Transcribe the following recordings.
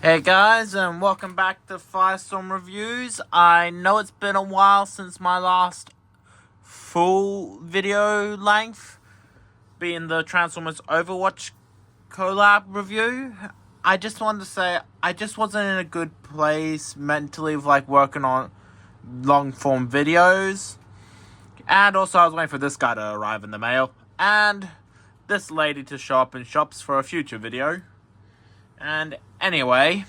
Hey guys, and welcome back to Firestorm Reviews. I know it's been a while since my last full video length, being the Transformers Overwatch collab review. I just wanted to say, I just wasn't in a good place mentally with working on long form videos. And also I was waiting for this guy to arrive in the mail, and this lady to show up in shops for a future video. And anyway,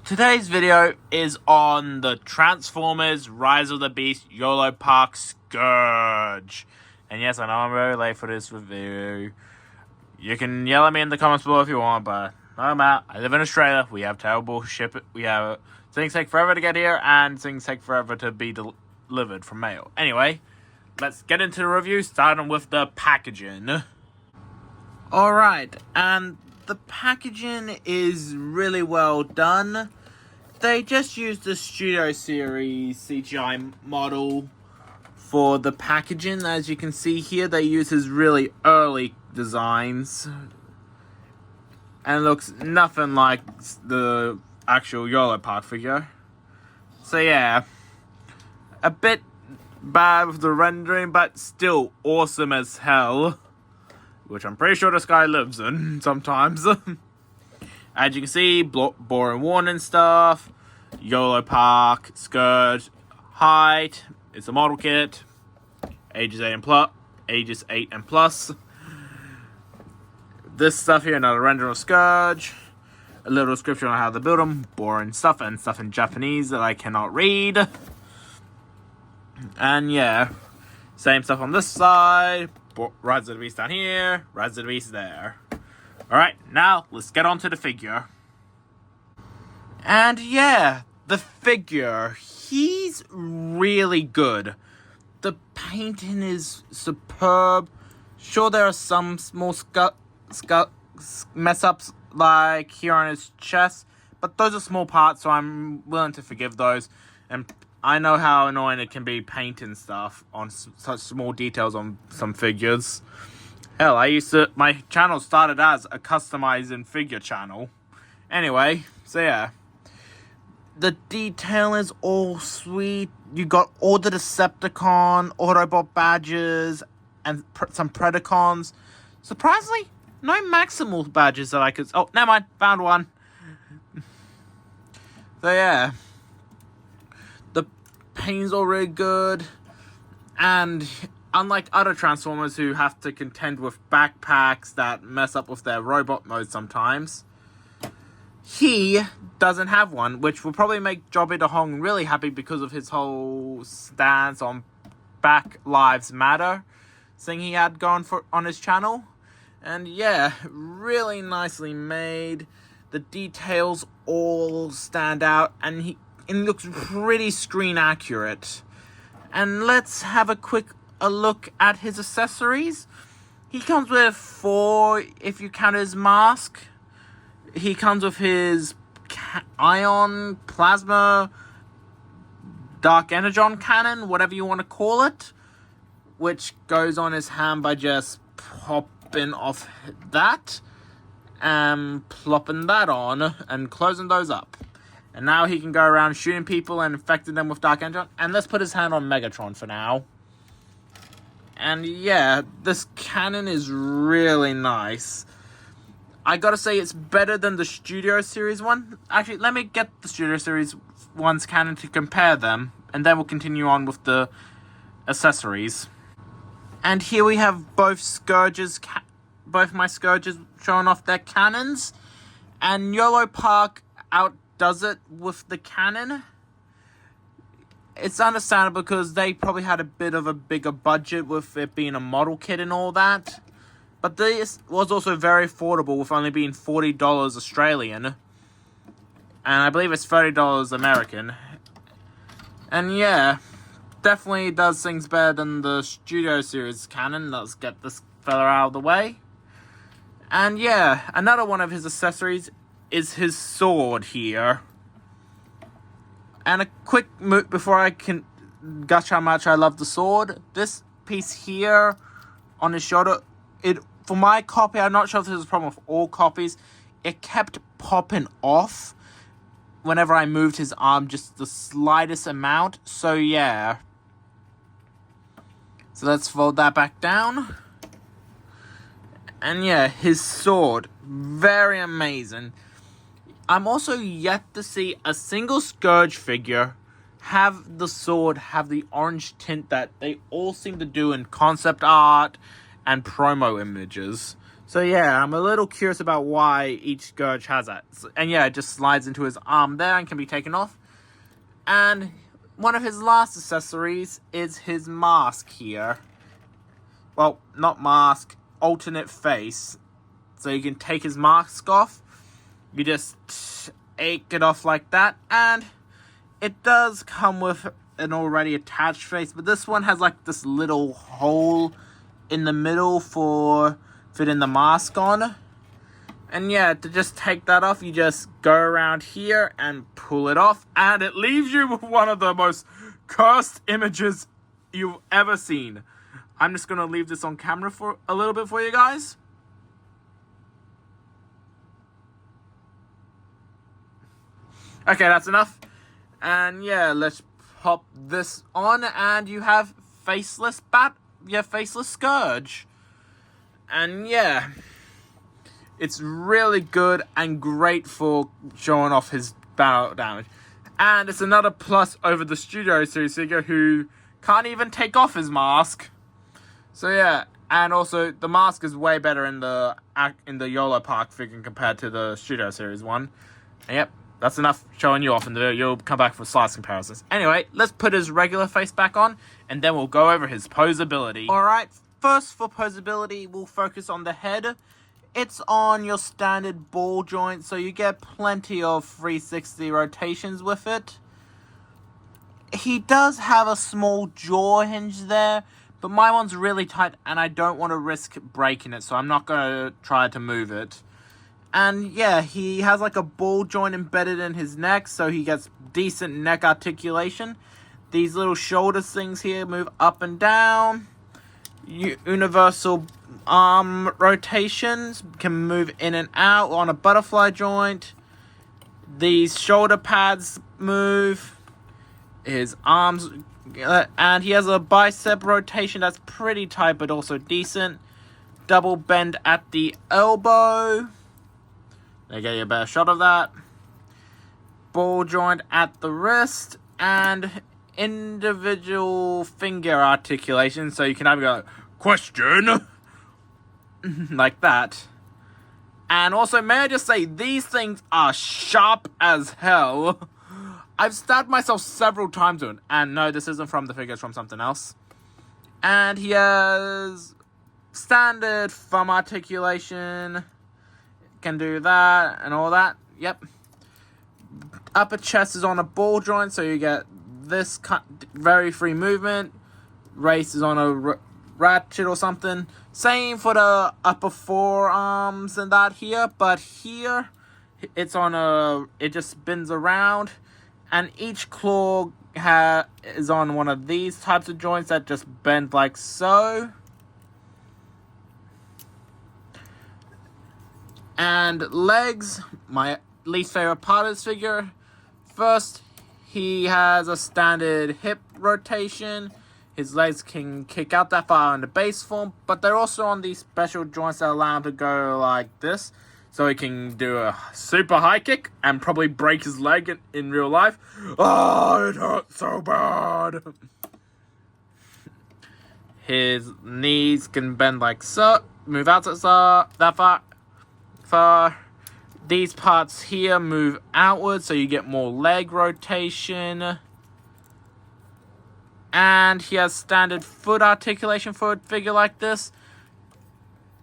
today's video is on the Transformers Rise of the Beast yolopart Scourge. And yes, I know I'm very late for this review. You can yell at me in the comments below if you want, but no matter. I live in Australia. We have terrible things take forever to get here, and things take forever to be delivered from mail. Anyway, let's get into the review, starting with the packaging. Alright, and the packaging is really well done. They just used the Studio Series CGI model for the packaging. As you can see here, they use his really early designs. And it looks nothing like the actual yolopart figure. So yeah, a bit bad with the rendering, but still awesome as hell. Which I'm pretty sure this guy lives in sometimes. As you can see, boring warning stuff. yolopart, Scourge, height. It's a model kit. Ages 8 and plus. This stuff here, another render of Scourge. A little description on how to build them. Boring stuff, and stuff in Japanese that I cannot read. And yeah, same stuff on this side. Rise of the Beast down here, Rise of the Beast there. Alright, now let's get on to the figure. And yeah, the figure, he's really good. The painting is superb. Sure, there are some small mess ups like here on his chest, but those are small parts, so I'm willing to forgive those. And I know how annoying it can be painting stuff on such small details on some figures. Hell, my channel started as a customizing figure channel. Anyway, so yeah. The detail is all sweet. You got all the Decepticon, Autobot badges, and some Predacons. Surprisingly, no Maximal badges that I could... Oh, never mind, found one. So yeah. Paint's all really good, and unlike other Transformers who have to contend with backpacks that mess up with their robot mode sometimes, he doesn't have one, which will probably make Jobby the Hong really happy because of his whole stance on Black Lives Matter thing he had going on his channel. And yeah, really nicely made. The details all stand out, and it looks pretty screen accurate. And let's have a look at his accessories. He comes with 4 if you count his mask. He comes with his ion, plasma, dark energon cannon, whatever you want to call it, which goes on his hand by just popping off that and plopping that on and closing those up. And now he can go around shooting people and infecting them with Dark Energon. And let's put his hand on Megatron for now. And yeah, this cannon is really nice. I gotta say, it's better than the Studio Series one. Actually, let me get the Studio Series one's cannon to compare them. And then we'll continue on with the accessories. And here we have both my Scourges showing off their cannons. And yolopart does it with the cannon. It's understandable because they probably had a bit of a bigger budget with it being a model kit and all that. But this was also very affordable with only being $40 Australian. And I believe it's $30 American. And yeah, definitely does things better than the Studio Series cannon. Let's get this fella out of the way. And yeah, another one of his accessories is his sword here. And a quick move before I can gush how much I love the sword. This piece here on his shoulder, for my copy, I'm not sure if this is a problem with all copies, it kept popping off whenever I moved his arm just the slightest amount. So yeah. So let's fold that back down. And yeah, his sword, very amazing. I'm also yet to see a single Scourge figure have the sword have the orange tint that they all seem to do in concept art and promo images. So yeah, I'm a little curious about why each Scourge has that. And yeah, it just slides into his arm there and can be taken off. And one of his last accessories is his mask here. Well, not mask, alternate face. So you can take his mask off. You just take it off like that. And it does come with an already attached face. But this one has like this little hole in the middle for fitting the mask on. And yeah, to just take that off, you just go around here and pull it off. And it leaves you with one of the most cursed images you've ever seen. I'm just going to leave this on camera for a little bit for you guys. Okay, that's enough. And yeah, let's pop this on and you have faceless faceless Scourge. And yeah, it's really good and great for showing off his battle damage. And it's another plus over the Studio Series figure who can't even take off his mask. So yeah, and also the mask is way better in the yolopart figure compared to the Studio Series one. And yep, that's enough showing you off in the video. You'll come back for size comparisons. Anyway, let's put his regular face back on, and then we'll go over his posability. Alright, first for posability, we'll focus on the head. It's on your standard ball joint, so you get plenty of 360 rotations with it. He does have a small jaw hinge there, but my one's really tight and I don't want to risk breaking it, so I'm not going to try to move it. And yeah, he has like a ball joint embedded in his neck, so he gets decent neck articulation. These little shoulder things here move up and down. Universal arm rotations can move in and out on a butterfly joint. These shoulder pads move. His arms, and he has a bicep rotation that's pretty tight but also decent. Double bend at the elbow. They get you a better shot of that. Ball joint at the wrist and individual finger articulation, so you can either go question like that. And also, may I just say, these things are sharp as hell. I've stabbed myself several times with it. And no, this isn't from the figure, it's from something else. And he has standard thumb articulation. Can do that and all that. Yep. Upper chest is on a ball joint, so you get this very free movement. Race is on a ratchet or something. Same for the upper forearms and that here. But here, it's on it just spins around. And each claw is on one of these types of joints that just bend like so. And legs, my least favorite part of this figure. First, he has a standard hip rotation. His legs can kick out that far in the base form, but they're also on these special joints that allow him to go like this. So he can do a super high kick and probably break his leg in real life. Oh, it hurts so bad. His knees can bend like so, move out that far. These parts here move outwards, so you get more leg rotation. And he has standard foot articulation for a figure like this.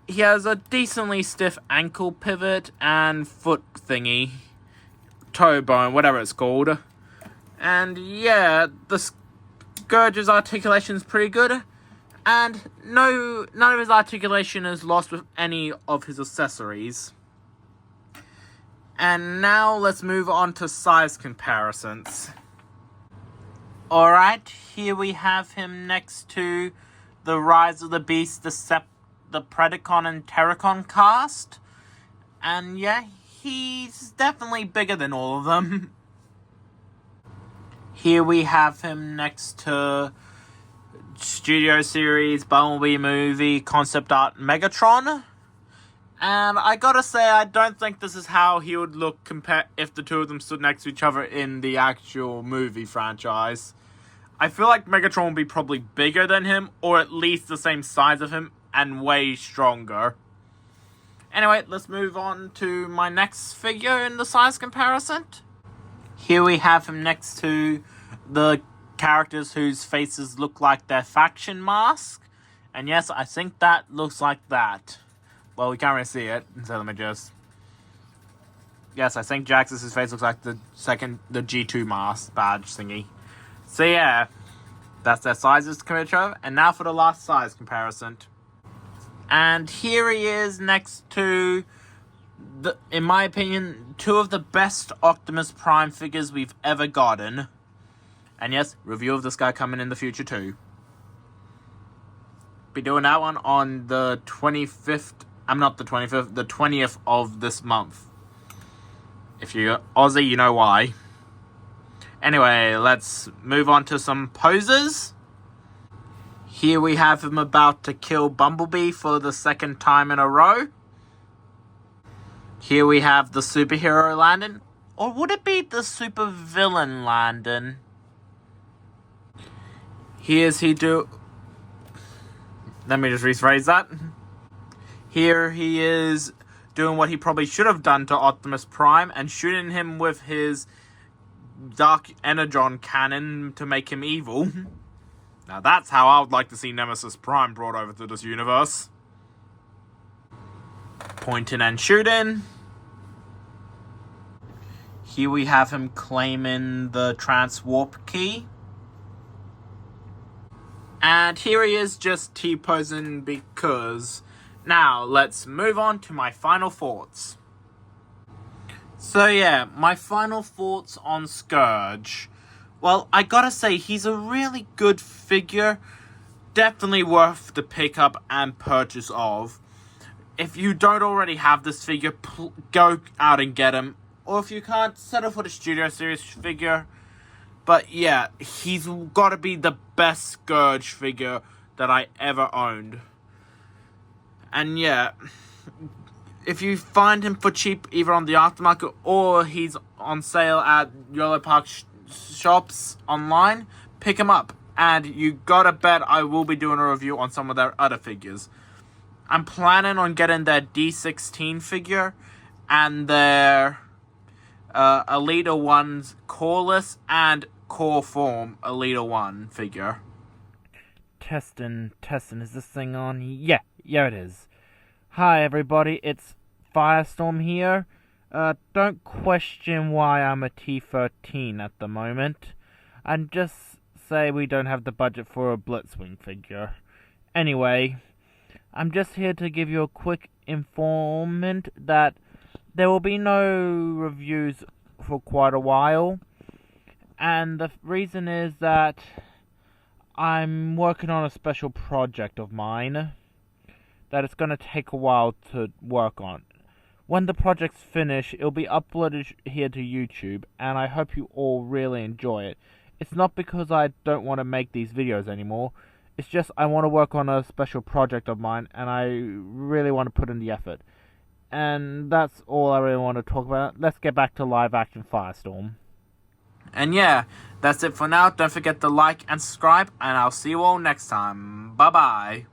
He has a decently stiff ankle pivot and foot thingy. Toe bone, whatever it's called. And yeah, the Scourge's articulation is pretty good. And none of his articulation is lost with any of his accessories. And now let's move on to size comparisons. Alright, here we have him next to the Rise of the Beast, the Predacon and Terracon cast. And yeah, he's definitely bigger than all of them. Here we have him next to Studio Series, Bumblebee movie, concept art Megatron. And I gotta say, I don't think this is how he would look if the two of them stood next to each other in the actual movie franchise. I feel like Megatron would be probably bigger than him, or at least the same size of him, and way stronger. Anyway, let's move on to my next figure in the size comparison. Here we have him next to the characters whose faces look like their faction mask. And yes, I think that looks like that. Well, we can't really see it, so let me just... Yes, I think Jax's face looks like the G2 mask badge thingy. So yeah, that's their sizes to compare each other. And now for the last size comparison. And here he is next to, in my opinion, two of the best Optimus Prime figures we've ever gotten. And yes, review of this guy coming in the future too. Be doing that one on the 25th. I'm not the 25th, the 20th of this month. If you're Aussie, you know why. Anyway, let's move on to some poses. Here we have him about to kill Bumblebee for the second time in a row. Here we have the superhero Landon. Or would it be the supervillain Landon? Let me just rephrase that. Here he is doing what he probably should have done to Optimus Prime and shooting him with his Dark Energon cannon to make him evil. Now that's how I would like to see Nemesis Prime brought over to this universe. Pointing and shooting. Here we have him claiming the Transwarp key. And here he is just T-posing because... Now, let's move on to my final thoughts. So yeah, my final thoughts on Scourge. Well, I gotta say, he's a really good figure. Definitely worth the pickup and purchase of. If you don't already have this figure, go out and get him. Or if you can't, settle for the Studio Series figure. But yeah, he's gotta be the best Scourge figure that I ever owned. And yeah, if you find him for cheap either on the aftermarket or he's on sale at yolopart shops online, pick him up. And you gotta bet I will be doing a review on some of their other figures. I'm planning on getting their D16 figure and their Elite 1's Coreless and Core Form Elite 1 figure. Testing, is this thing on? Yeah, it is. Hi everybody, it's Firestorm here. Don't question why I'm a T13 at the moment. And just say we don't have the budget for a Blitzwing figure. Anyway, I'm just here to give you a quick informant that there will be no reviews for quite a while. And the reason is that I'm working on a special project of mine that it's going to take a while to work on. When the project's finished, it'll be uploaded here to YouTube, and I hope you all really enjoy it. It's not because I don't want to make these videos anymore, it's just I want to work on a special project of mine, and I really want to put in the effort. And that's all I really want to talk about. Let's get back to live action Firestorm. And yeah, that's it for now. Don't forget to like and subscribe, and I'll see you all next time. Bye-bye.